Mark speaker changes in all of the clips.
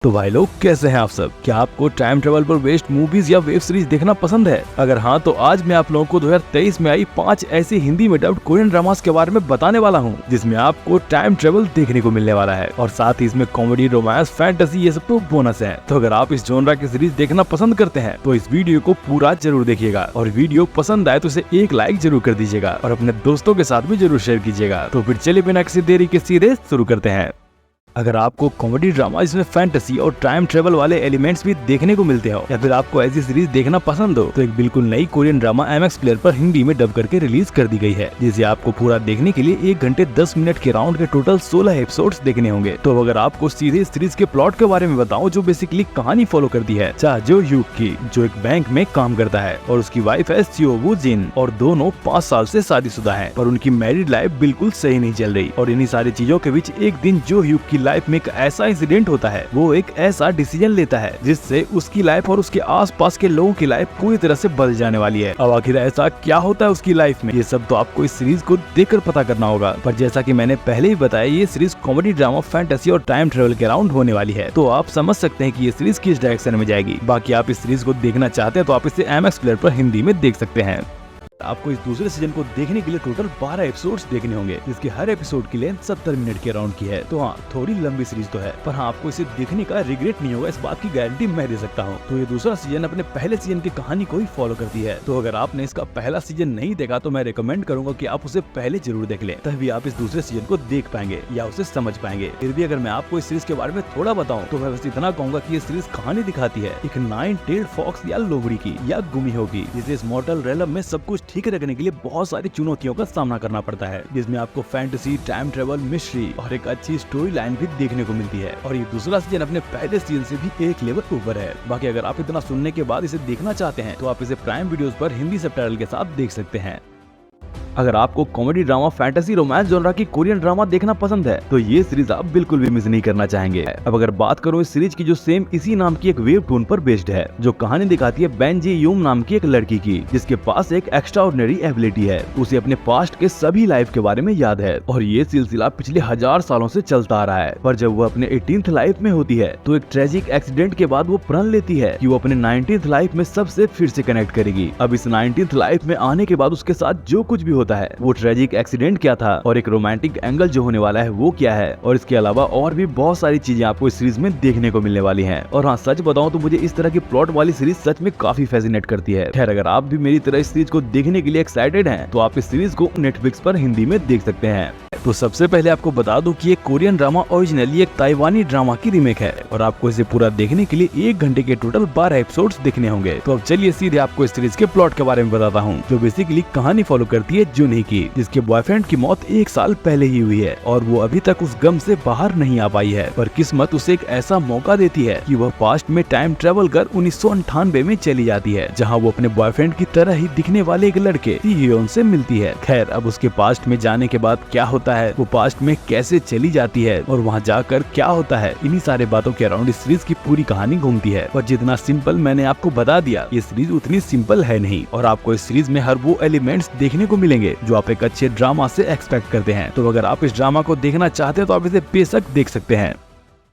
Speaker 1: तो भाई लोग कैसे हैं आप सब। क्या आपको टाइम ट्रेवल पर बेस्ड मूवीज या वेब सीरीज देखना पसंद है? अगर हाँ तो आज मैं आप लोगों को 2023 में आई 5 ऐसी हिंदी में डब्ड कोरियन ड्रामास के बारे में बताने वाला हूँ जिसमें आपको टाइम ट्रेवल देखने को मिलने वाला है और साथ ही इसमें कॉमेडी, रोमांस, फैंटेसी ये सब तो बोनस है। तो अगर आप इस जॉनरा की सीरीज देखना पसंद करते हैं तो इस वीडियो को पूरा जरूर देखिएगा और वीडियो पसंद आए तो इसे एक लाइक जरूर कर दीजिएगा और अपने दोस्तों के साथ भी जरूर शेयर कीजिएगा। तो फिर चलिए बिना किसी देरी के सीधे शुरू करते हैं। अगर आपको कॉमेडी ड्रामा जिसमें फैंटेसी और टाइम ट्रेवल वाले एलिमेंट्स भी देखने को मिलते हो या फिर आपको ऐसी सीरीज देखना पसंद हो तो एक बिल्कुल नई कोरियन ड्रामा MX प्लेयर पर हिंदी में डब करके रिलीज कर दी गई है, जिसे आपको पूरा देखने के लिए 1 घंटे 10 मिनट के राउंड के टोटल 16 एपिसोड्स देखने होंगे। तो अगर आपको सीधे सीरीज के प्लॉट के बारे में बताऊं जो बेसिकली कहानी फॉलो करती है चा जो यूक की, जो एक बैंक में काम करता है और उसकी वाइफ है सियो वू जिन और दोनों 5 साल से शादीशुदा है, पर उनकी मैरिड लाइफ बिल्कुल सही नहीं चल रही और इन्हीं सारी चीजों के बीच एक दिन जो यूक की लाइफ में एक ऐसा इंसिडेंट होता है, वो एक ऐसा डिसीजन लेता है जिससे उसकी लाइफ और उसके आसपास के लोगों की लाइफ पूरी तरह से बदल जाने वाली है। अब आखिर ऐसा क्या होता है उसकी लाइफ में, ये सब तो आपको इस सीरीज को देखकर पता करना होगा। पर जैसा कि मैंने पहले ही बताया, ये सीरीज कॉमेडी, ड्रामा, फैंटेसी और टाइम ट्रेवल के अराउंड होने वाली है, तो आप समझ सकते हैं कि ये सीरीज किस डायरेक्शन में जाएगी। बाकी आप इस सीरीज को देखना चाहते हैं तो आप इसे MX प्लेयर पर हिंदी में देख सकते हैं। आपको इस दूसरे सीजन को देखने के लिए टोटल 12 एपिसोड्स देखने होंगे, जिसकी हर एपिसोड की लेंथ 70 मिनट के अराउंड की है। तो हाँ, थोड़ी लंबी सीरीज तो है, पर हाँ आपको इसे देखने का रिग्रेट नहीं होगा, इस बात की गारंटी मैं दे सकता हूँ। तो ये दूसरा सीजन अपने पहले सीजन की कहानी को ही फॉलो करती है। तो अगर आपने इसका पहला सीजन नहीं देखा तो मैं रिकमेंड करूंगा कि आप उसे पहले जरूर देख लें, तभी आप इस दूसरे सीजन को देख पाएंगे या उसे समझ पाएंगे। फिर भी अगर मैं आपको इस सीरीज के बारे में थोड़ा बताऊँ तो मैं बस इतना कहूंगा कि ये सीरीज कहानी दिखाती है एक 9-tailed फॉक्स या लोमड़ी की या गुमी होगी, जिसे इस मॉर्टल रेलम में सब कुछ ठीक रखने के लिए बहुत सारी चुनौतियों का सामना करना पड़ता है, जिसमें आपको फैंटेसी, टाइम ट्रेवल, मिस्ट्री और एक अच्छी स्टोरी लाइन भी देखने को मिलती है। और ये दूसरा सीजन अपने पहले सीजन से भी एक लेवल ऊपर है। बाकी अगर आप इतना सुनने के बाद इसे देखना चाहते हैं तो आप इसे प्राइम वीडियोस पर हिंदी सबटाइटल के साथ देख सकते हैं। अगर आपको comedy, drama, fantasy, romance genre की कोरियन ड्रामा देखना पसंद है तो ये सीरीज आप बिल्कुल भी मिस नहीं करना चाहेंगे। अब अगर बात करूं इस सीरीज की, जो सेम इसी नाम की एक वेबटून पर बेस्ड है, जो कहानी दिखाती है बेन जी यूम नाम की एक लड़की की, जिसके पास एक एक्स्ट्राऑर्डिनरी एबिलिटी है। उसे अपने पास्ट के सभी लाइफ के बारे में याद है और ये सिलसिला पिछले 1000 सालों से चलता आ रहा है। पर जब वो अपने 18th लाइफ में होती है तो एक ट्रेजिक एक्सीडेंट के बाद वो प्रण लेती है कि वो अपने 19th लाइफ में सबसे फिर से कनेक्ट करेगी। अब इस 19th लाइफ में आने के बाद उसके साथ जो कुछ भी होता है, वो ट्रेजिक एक्सीडेंट क्या था और एक रोमांटिक एंगल जो होने वाला है वो क्या है, और इसके अलावा और भी बहुत सारी चीजें आपको इस सीरीज में देखने को मिलने वाली हैं। और हाँ, सच बताऊं तो मुझे इस तरह की प्लॉट वाली सीरीज सच में काफी फैसिनेट करती है। खैर, अगर आप भी मेरी तरह इस सीरीज को देखने के लिए एक्साइटेड हैं तो आप इस सीरीज को नेटफ्लिक्स पर हिंदी में देख सकते हैं। तो सबसे पहले आपको बता दूं कि ये कोरियन ड्रामा ओरिजिनली एक ताइवानी ड्रामा की रीमेक है और आपको इसे पूरा देखने के लिए 1 घंटे के टोटल 12 एपिसोड्स देखने होंगे। तो अब चलिए सीधे आपको इस सीरीज के प्लॉट के बारे में बताता हूँ, जो बेसिकली कहानी फॉलो करती है जुनही की, जिसके बॉयफ्रेंड की मौत 1 साल पहले ही हुई है और वो अभी तक उस गम से बाहर नहीं आ पाई है। पर किस्मत उसे एक ऐसा मौका देती है कि वह पास्ट में टाइम ट्रेवल कर 1998 में चली जाती है, जहाँ वो अपने बॉयफ्रेंड की तरह ही दिखने वाले एक लड़के हियोन से मिलती है। खैर, अब उसके पास्ट में जाने के बाद क्या होता है, वो पास्ट में कैसे चली जाती है और वहाँ जाकर क्या होता है, इन्हीं सारे बातों के अराउंड इस सीरीज की पूरी कहानी घूमती है। और जितना सिंपल मैंने आपको बता दिया, ये सीरीज उतनी सिंपल है नहीं और आपको इस सीरीज में हर वो एलिमेंट्स देखने को मिलेंगे जो आप एक अच्छे ड्रामा से एक्सपेक्ट करते हैं। तो अगर आप इस ड्रामा को देखना चाहते हैं तो आप इसे बेशक देख सकते हैं।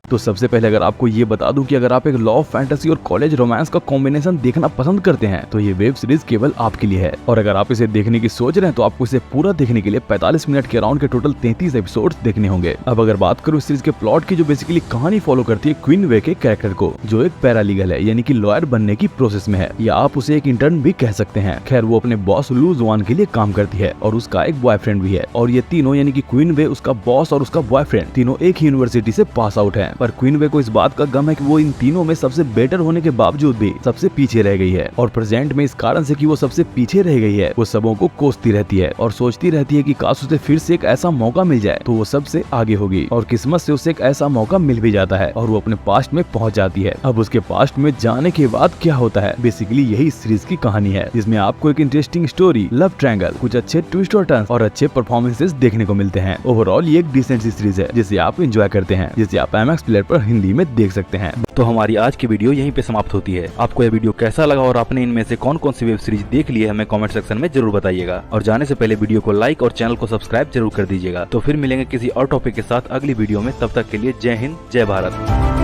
Speaker 1: तो सबसे पहले अगर आपको ये बता दूं कि अगर आप एक लव, फैंटेसी और कॉलेज रोमांस का कॉम्बिनेशन देखना पसंद करते हैं तो ये वेब सीरीज केवल आपके लिए है। और अगर आप इसे देखने की सोच रहे हैं तो आपको इसे पूरा देखने के लिए 45 मिनट के अराउंड के टोटल 33 एपिसोड्स देखने होंगे। अब अगर बात करूं इस सीरीज के प्लॉट की, जो बेसिकली कहानी फॉलो करती है क्वीन वे के कैरेक्टर को, जो एक पैरालीगल है, यानी कि लॉयर बनने की प्रोसेस में है, या आप उसे एक इंटर्न भी कह सकते हैं। खैर, वो अपने बॉस लू जुआन के लिए काम करती है और उसका एक बॉयफ्रेंड भी है, और ये तीनों यानी कि क्वीन वे, उसका बॉस और उसका बॉयफ्रेंड तीनों एक ही यूनिवर्सिटी से पास आउट है। पर क्वीन वे को इस बात का गम है कि वो इन तीनों में सबसे बेटर होने के बावजूद भी सबसे पीछे रह गई है, और प्रेजेंट में इस कारण से कि वो सबसे पीछे रह गई है, वो सबों को कोसती रहती है और सोचती रहती है कि काश उसे फिर से एक ऐसा मौका मिल जाए तो वो सबसे आगे होगी। और किस्मत से उसे एक ऐसा मौका मिल भी जाता है और वो अपने पास्ट में पहुंच जाती है। अब उसके पास्ट में जाने के बाद क्या होता है, बेसिकली यही सीरीज की कहानी है, जिसमें आपको एक इंटरेस्टिंग स्टोरी, लव ट्रायंगल, कुछ अच्छे ट्विस्ट और टर्न्स और अच्छे परफॉर्मेंसेस देखने को मिलते हैं। ओवरऑल ये एक डिसेंट सी सीरीज है जिसे आप एंजॉय करते हैं, जिसे आप MX प्लेयर पर हिंदी में देख सकते हैं।
Speaker 2: तो हमारी आज की वीडियो यहीं पे समाप्त होती है। आपको यह वीडियो कैसा लगा और आपने इनमें से कौन कौन सी वेब सीरीज देख ली है, हमें कमेंट सेक्शन में जरूर बताइएगा। और जाने से पहले वीडियो को लाइक और चैनल को सब्सक्राइब जरूर कर दीजिएगा। तो फिर मिलेंगे किसी और टॉपिक के साथ अगली वीडियो में, तब तक के लिए जय हिंद, जय भारत।